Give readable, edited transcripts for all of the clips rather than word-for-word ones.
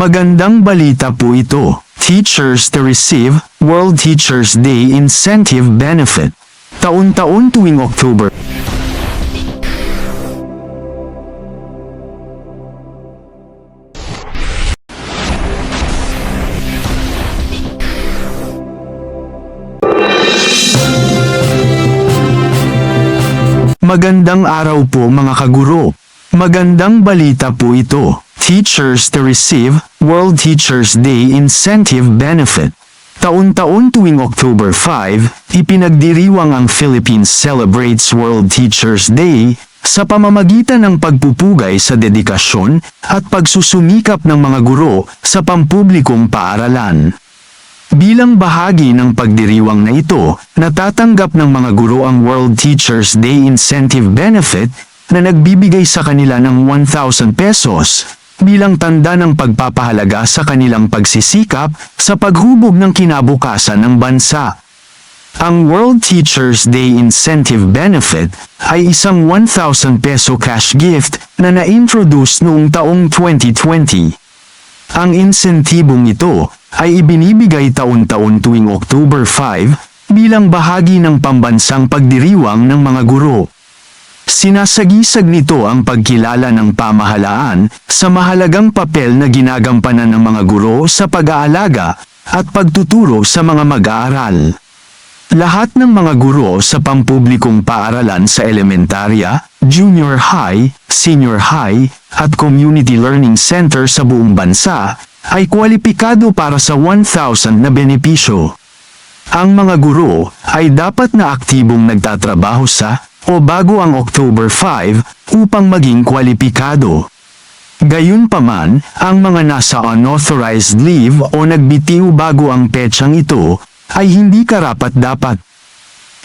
Magandang balita po ito. Teachers to receive World Teachers Day Incentive Benefit. Taon-taon tuwing October. Magandang araw po mga kaguro. Magandang balita po ito. Teachers to receive World Teachers Day Incentive Benefit. Taon-taon tuwing October 5, ipinagdiriwang ang Philippines celebrates World Teachers Day sa pamamagitan ng pagpupugay sa dedikasyon at pagsusumikap ng mga guro sa pampublikong paaralan. Bilang bahagi ng pagdiriwang na ito, natatanggap ng mga guro ang World Teachers Day Incentive Benefit na nagbibigay sa kanila ng 1,000 pesos bilang tanda ng pagpapahalaga sa kanilang pagsisikap sa paghubog ng kinabukasan ng bansa. Ang World Teachers Day Incentive Benefit ay isang 1,000 peso cash gift na na-introduce noong taong 2020. Ang insentibong ito ay ibinibigay taon-taon tuwing October 5 bilang bahagi ng pambansang pagdiriwang ng mga guro. Sinasagisag nito ang pagkilala ng pamahalaan sa mahalagang papel na ginagampanan ng mga guro sa pag-aalaga at pagtuturo sa mga mag-aaral. Lahat ng mga guro sa pampublikong paaralan sa elementarya, junior high, senior high, at community learning center sa buong bansa ay kwalipikado para sa 1,000 na benepisyo. Ang mga guro ay dapat na aktibong nagtatrabaho sa o bago ang October 5 upang maging kwalipikado. Gayunpaman, ang mga nasa unauthorized leave o nagbitiw bago ang petsang ito ay hindi karapat-dapat.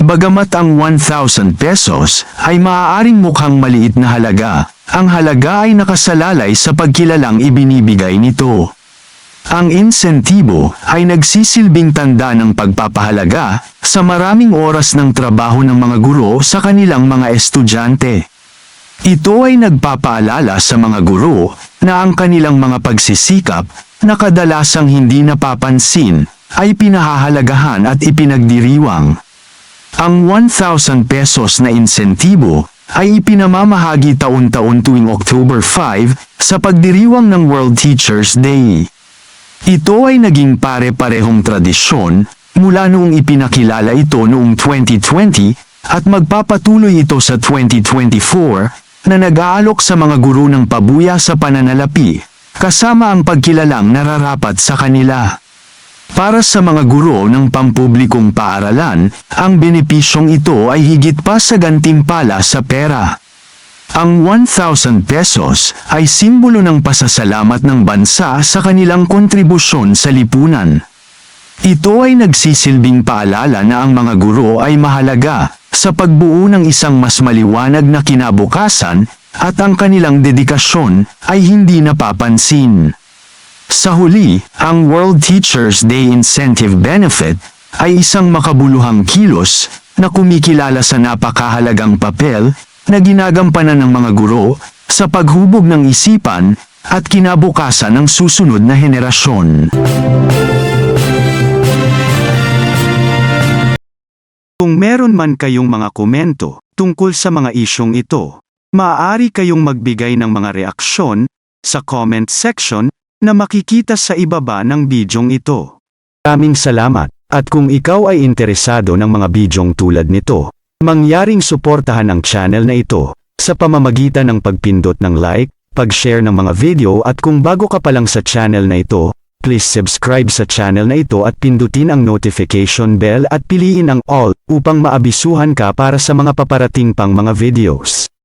Bagamat ang 1,000 pesos ay maaaring mukhang maliit na halaga, ang halaga ay nakasalalay sa pagkilalang ibinibigay nito. Ang insentibo ay nagsisilbing tanda ng pagpapahalaga sa maraming oras ng trabaho ng mga guro sa kanilang mga estudyante. Ito ay nagpapaalala sa mga guro na ang kanilang mga pagsisikap na kadalasang hindi napapansin ay pinahahalagahan at ipinagdiriwang. Ang 1,000 pesos na insentibo ay ipinamamahagi taon-taon tuwing October 5 sa pagdiriwang ng World Teachers Day. Ito ay naging pare-parehong tradisyon mula noong ipinakilala ito noong 2020 at magpapatuloy ito sa 2024 na nag-aalok sa mga guro ng pabuya sa pananalapi kasama ang pagkilalang nararapat sa kanila. Para sa mga guro ng pampublikong paaralan, ang benepisyong ito ay higit pa sa gantimpala sa pera. Ang 1,000 pesos ay simbolo ng pasasalamat ng bansa sa kanilang kontribusyon sa lipunan. Ito ay nagsisilbing paalala na ang mga guro ay mahalaga sa pagbuo ng isang mas maliwanag na kinabukasan at ang kanilang dedikasyon ay hindi napapansin. Sa huli, ang World Teachers Day Incentive Benefit ay isang makabuluhang kilos na kumikilala sa napakahalagang papel na ginagampanan ng mga guro sa paghubog ng isipan at kinabukasan ng susunod na henerasyon. Kung meron man kayong mga komento tungkol sa mga isyong ito, maaari kayong magbigay ng mga reaksyon sa comment section na makikita sa ibaba ng bidyong ito. Maraming salamat, at kung ikaw ay interesado ng mga bidyong tulad nito, mangyaring suportahan ang channel na ito sa pamamagitan ng pagpindot ng like, pag-share ng mga video at kung bago ka pa lang sa channel na ito, please subscribe sa channel na ito at pindutin ang notification bell at piliin ang all upang maabisuhan ka para sa mga paparating pang mga videos.